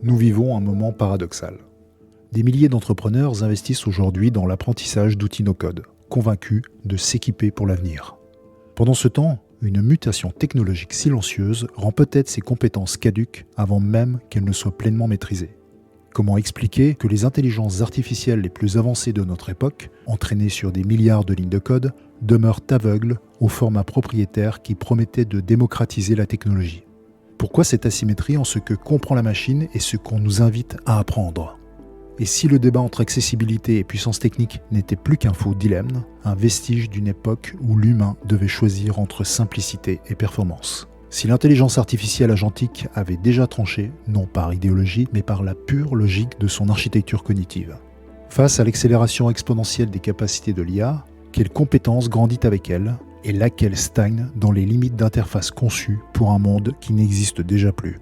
Nous vivons un moment paradoxal. Des milliers d'entrepreneurs investissent aujourd'hui dans l'apprentissage d'outils no-code, convaincus de s'équiper pour l'avenir. Pendant ce temps, une mutation technologique silencieuse rend peut-être ces compétences caduques avant même qu'elles ne soient pleinement maîtrisées. Comment expliquer que les intelligences artificielles les plus avancées de notre époque, entraînées sur des milliards de lignes de code, demeurent aveugles au format propriétaire qui promettait de démocratiser la technologie? Pourquoi cette asymétrie en ce que comprend la machine et ce qu'on nous invite à apprendre? Et si le débat entre accessibilité et puissance technique n'était plus qu'un faux dilemme, un vestige d'une époque où l'humain devait choisir entre simplicité et performance? Si l'intelligence artificielle agentique avait déjà tranché, non par idéologie, mais par la pure logique de son architecture cognitive. Face à l'accélération exponentielle des capacités de l'IA, quelle compétence grandit avec elle et laquelle stagne dans les limites d'interface conçues pour un monde qui n'existe déjà plus?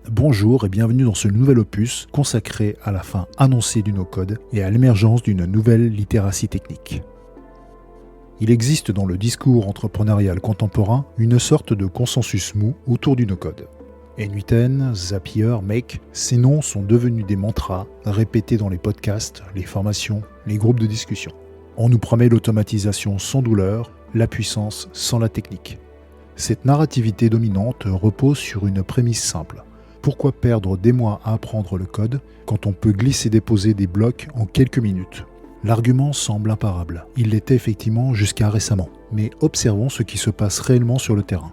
Bonjour et bienvenue dans ce nouvel opus consacré à la fin annoncée du no-code et à l'émergence d'une nouvelle littératie technique. Il existe dans le discours entrepreneurial contemporain une sorte de consensus mou autour du no-code. n8n, Zapier, Make, ces noms sont devenus des mantras répétés dans les podcasts, les formations, les groupes de discussion. On nous promet l'automatisation sans douleur, la puissance sans la technique. Cette narrativité dominante repose sur une prémisse simple. Pourquoi perdre des mois à apprendre le code quand on peut glisser-déposer des blocs en quelques minutes? L'argument semble imparable. Il l'était effectivement jusqu'à récemment. Mais observons ce qui se passe réellement sur le terrain.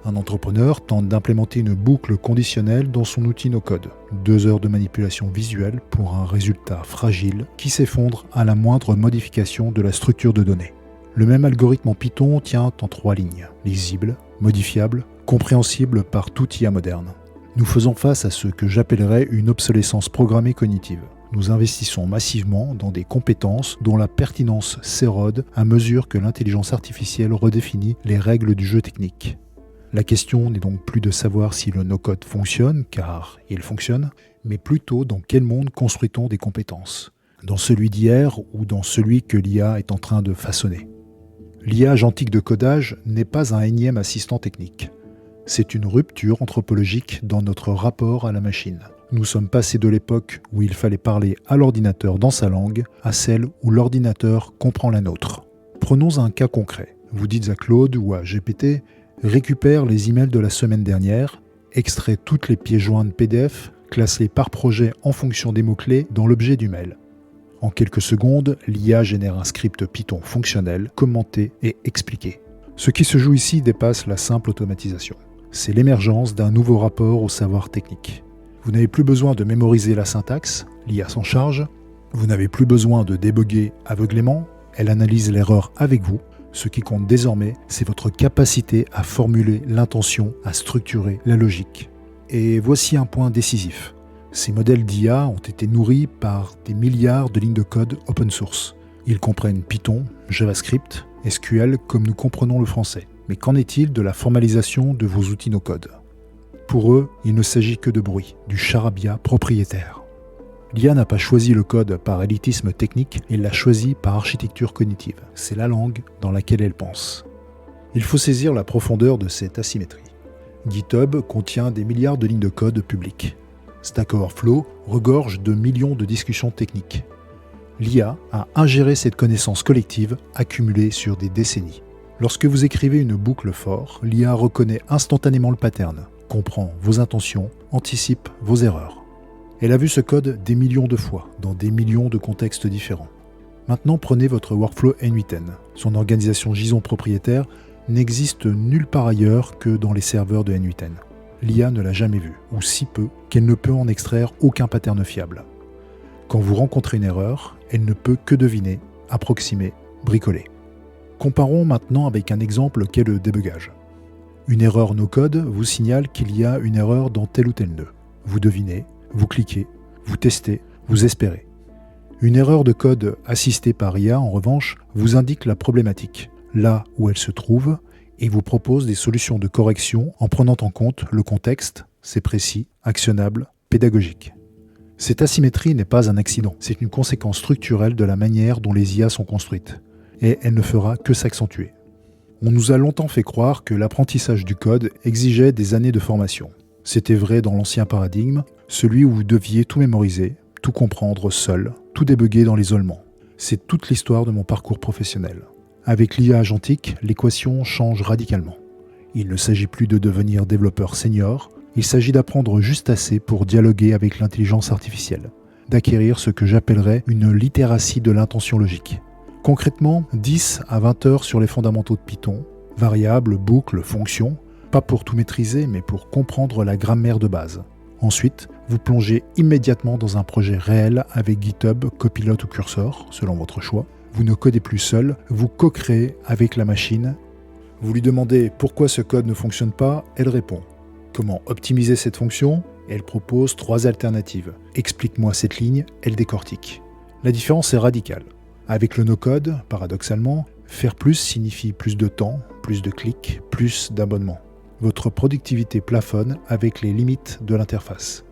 Un entrepreneur tente d'implémenter une boucle conditionnelle dans son outil no-code. 2 heures de manipulation visuelle pour un résultat fragile qui s'effondre à la moindre modification de la structure de données. Le même algorithme en Python tient en 3 lignes. Lisible, modifiable, compréhensible par tout IA moderne. Nous faisons face à ce que j'appellerais une obsolescence programmée cognitive. Nous investissons massivement dans des compétences dont la pertinence s'érode à mesure que l'intelligence artificielle redéfinit les règles du jeu technique. La question n'est donc plus de savoir si le no-code fonctionne, car il fonctionne, mais plutôt dans quel monde construit-on des compétences? Dans celui d'hier ou dans celui que l'IA est en train de façonner? L'IA agentique de codage n'est pas un énième assistant technique. C'est une rupture anthropologique dans notre rapport à la machine. Nous sommes passés de l'époque où il fallait parler à l'ordinateur dans sa langue, à celle où l'ordinateur comprend la nôtre. Prenons un cas concret. Vous dites à Claude ou à GPT « Récupère les emails de la semaine dernière, extrais toutes les pièces jointes PDF, classe-les par projet en fonction des mots-clés dans l'objet du mail ». En quelques secondes, l'IA génère un script Python fonctionnel, commenté et expliqué. Ce qui se joue ici dépasse la simple automatisation. C'est l'émergence d'un nouveau rapport au savoir technique. Vous n'avez plus besoin de mémoriser la syntaxe, l'IA s'en charge. Vous n'avez plus besoin de débugger aveuglément, elle analyse l'erreur avec vous. Ce qui compte désormais, c'est votre capacité à formuler l'intention, à structurer la logique. Et voici un point décisif. Ces modèles d'IA ont été nourris par des milliards de lignes de code open source. Ils comprennent Python, JavaScript, SQL comme nous comprenons le français. Mais qu'en est-il de la formalisation de vos outils no-code? Pour eux, il ne s'agit que de bruit, du charabia propriétaire. L'IA n'a pas choisi le code par élitisme technique, il l'a choisi par architecture cognitive. C'est la langue dans laquelle elle pense. Il faut saisir la profondeur de cette asymétrie. GitHub contient des milliards de lignes de code publiques. Stack Overflow regorge de millions de discussions techniques. L'IA a ingéré cette connaissance collective accumulée sur des décennies. Lorsque vous écrivez une boucle fort, l'IA reconnaît instantanément le pattern, comprend vos intentions, anticipe vos erreurs. Elle a vu ce code des millions de fois, dans des millions de contextes différents. Maintenant, prenez votre workflow n8n. Son organisation JSON propriétaire n'existe nulle part ailleurs que dans les serveurs de n8n. L'IA ne l'a jamais vu, ou si peu, qu'elle ne peut en extraire aucun pattern fiable. Quand vous rencontrez une erreur, elle ne peut que deviner, approximer, bricoler. Comparons maintenant avec un exemple qu'est le débugage. Une erreur no-code vous signale qu'il y a une erreur dans tel ou tel nœud. Vous devinez, vous cliquez, vous testez, vous espérez. Une erreur de code assistée par IA, en revanche, vous indique la problématique, là où elle se trouve, et vous propose des solutions de correction en prenant en compte le contexte, c'est précis, actionnable, pédagogique. Cette asymétrie n'est pas un accident, c'est une conséquence structurelle de la manière dont les IA sont construites. Et elle ne fera que s'accentuer. On nous a longtemps fait croire que l'apprentissage du code exigeait des années de formation. C'était vrai dans l'ancien paradigme, celui où vous deviez tout mémoriser, tout comprendre seul, tout débugger dans l'isolement. C'est toute l'histoire de mon parcours professionnel. Avec l'IA agentique, l'équation change radicalement. Il ne s'agit plus de devenir développeur senior, il s'agit d'apprendre juste assez pour dialoguer avec l'intelligence artificielle, d'acquérir ce que j'appellerais une littératie de l'intention logique. Concrètement, 10 à 20 heures sur les fondamentaux de Python, variables, boucles, fonctions, pas pour tout maîtriser, mais pour comprendre la grammaire de base. Ensuite, vous plongez immédiatement dans un projet réel avec GitHub, Copilot ou Cursor, selon votre choix. Vous ne codez plus seul, vous co-créez avec la machine. Vous lui demandez pourquoi ce code ne fonctionne pas, elle répond. Comment optimiser cette fonction ? Elle propose 3 alternatives. Explique-moi cette ligne, elle décortique. La différence est radicale. Avec le no-code, paradoxalement, faire plus signifie plus de temps, plus de clics, plus d'abonnements. Votre productivité plafonne avec les limites de l'interface.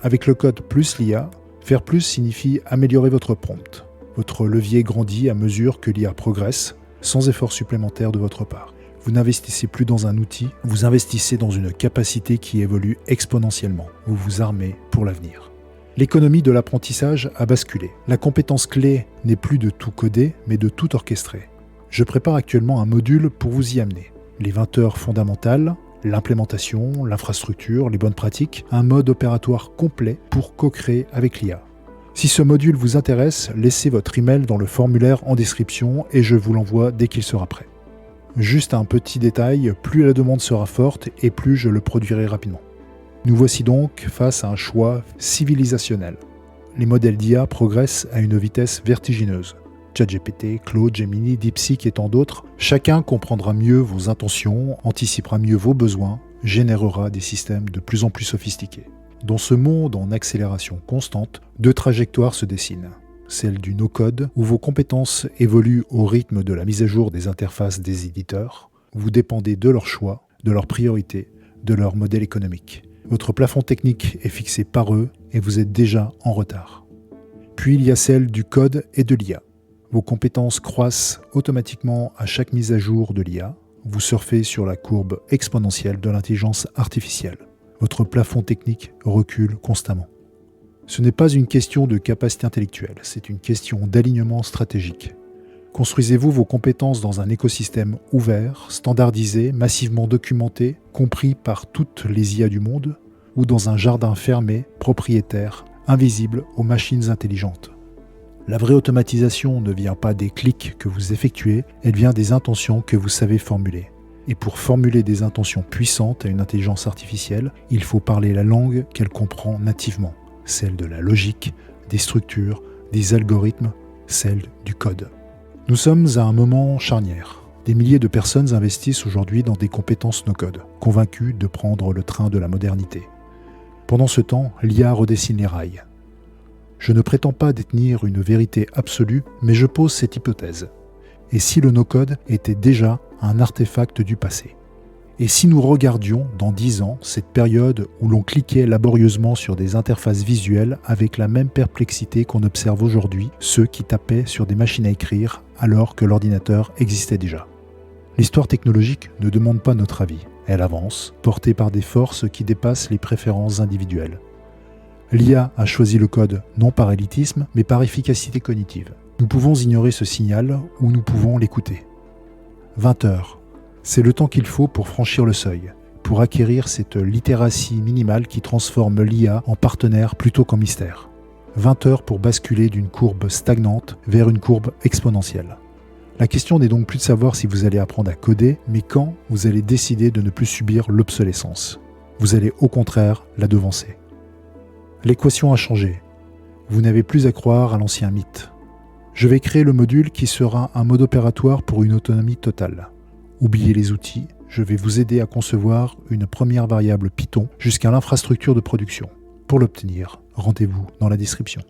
Avec le code plus l'IA, faire plus signifie améliorer votre prompt. Votre levier grandit à mesure que l'IA progresse, sans effort supplémentaire de votre part. Vous n'investissez plus dans un outil, vous investissez dans une capacité qui évolue exponentiellement. Vous vous armez pour l'avenir. L'économie de l'apprentissage a basculé. La compétence clé n'est plus de tout coder, mais de tout orchestrer. Je prépare actuellement un module pour vous y amener. Les 20 heures fondamentales, l'implémentation, l'infrastructure, les bonnes pratiques, un mode opératoire complet pour co-créer avec l'IA. Si ce module vous intéresse, laissez votre email dans le formulaire en description et je vous l'envoie dès qu'il sera prêt. Juste un petit détail, plus la demande sera forte et plus je le produirai rapidement. Nous voici donc face à un choix civilisationnel. Les modèles d'IA progressent à une vitesse vertigineuse. ChatGPT, Claude, Gemini, DeepSeek et tant d'autres, chacun comprendra mieux vos intentions, anticipera mieux vos besoins, générera des systèmes de plus en plus sophistiqués. Dans ce monde en accélération constante, 2 trajectoires se dessinent. Celle du no-code, où vos compétences évoluent au rythme de la mise à jour des interfaces des éditeurs. Vous dépendez de leurs choix, de leurs priorités, de leur modèle économique. Votre plafond technique est fixé par eux et vous êtes déjà en retard. Puis il y a celle du code et de l'IA. Vos compétences croissent automatiquement à chaque mise à jour de l'IA. Vous surfez sur la courbe exponentielle de l'intelligence artificielle. Votre plafond technique recule constamment. Ce n'est pas une question de capacité intellectuelle, c'est une question d'alignement stratégique. Construisez-vous vos compétences dans un écosystème ouvert, standardisé, massivement documenté, compris par toutes les IA du monde, ou dans un jardin fermé, propriétaire, invisible aux machines intelligentes ? La vraie automatisation ne vient pas des clics que vous effectuez, elle vient des intentions que vous savez formuler. Et pour formuler des intentions puissantes à une intelligence artificielle, il faut parler la langue qu'elle comprend nativement, celle de la logique, des structures, des algorithmes, celle du code. Nous sommes à un moment charnière. Des milliers de personnes investissent aujourd'hui dans des compétences no-code, convaincues de prendre le train de la modernité. Pendant ce temps, l'IA redessine les rails. Je ne prétends pas détenir une vérité absolue, mais je pose cette hypothèse. Et si le no-code était déjà un artefact du passé ? Et si nous regardions, dans 10 ans, cette période où l'on cliquait laborieusement sur des interfaces visuelles avec la même perplexité qu'on observe aujourd'hui ceux qui tapaient sur des machines à écrire alors que l'ordinateur existait déjà ? L'histoire technologique ne demande pas notre avis. Elle avance, portée par des forces qui dépassent les préférences individuelles. L'IA a choisi le code non par élitisme, mais par efficacité cognitive. Nous pouvons ignorer ce signal ou nous pouvons l'écouter. 20 heures. C'est le temps qu'il faut pour franchir le seuil, pour acquérir cette littératie minimale qui transforme l'IA en partenaire plutôt qu'en mystère. 20 heures pour basculer d'une courbe stagnante vers une courbe exponentielle. La question n'est donc plus de savoir si vous allez apprendre à coder, mais quand vous allez décider de ne plus subir l'obsolescence. Vous allez au contraire la devancer. L'équation a changé. Vous n'avez plus à croire à l'ancien mythe. Je vais créer le module qui sera un mode opératoire pour une autonomie totale. Oubliez les outils, je vais vous aider à concevoir une première variable Python jusqu'à l'infrastructure de production. Pour l'obtenir, rendez-vous dans la description.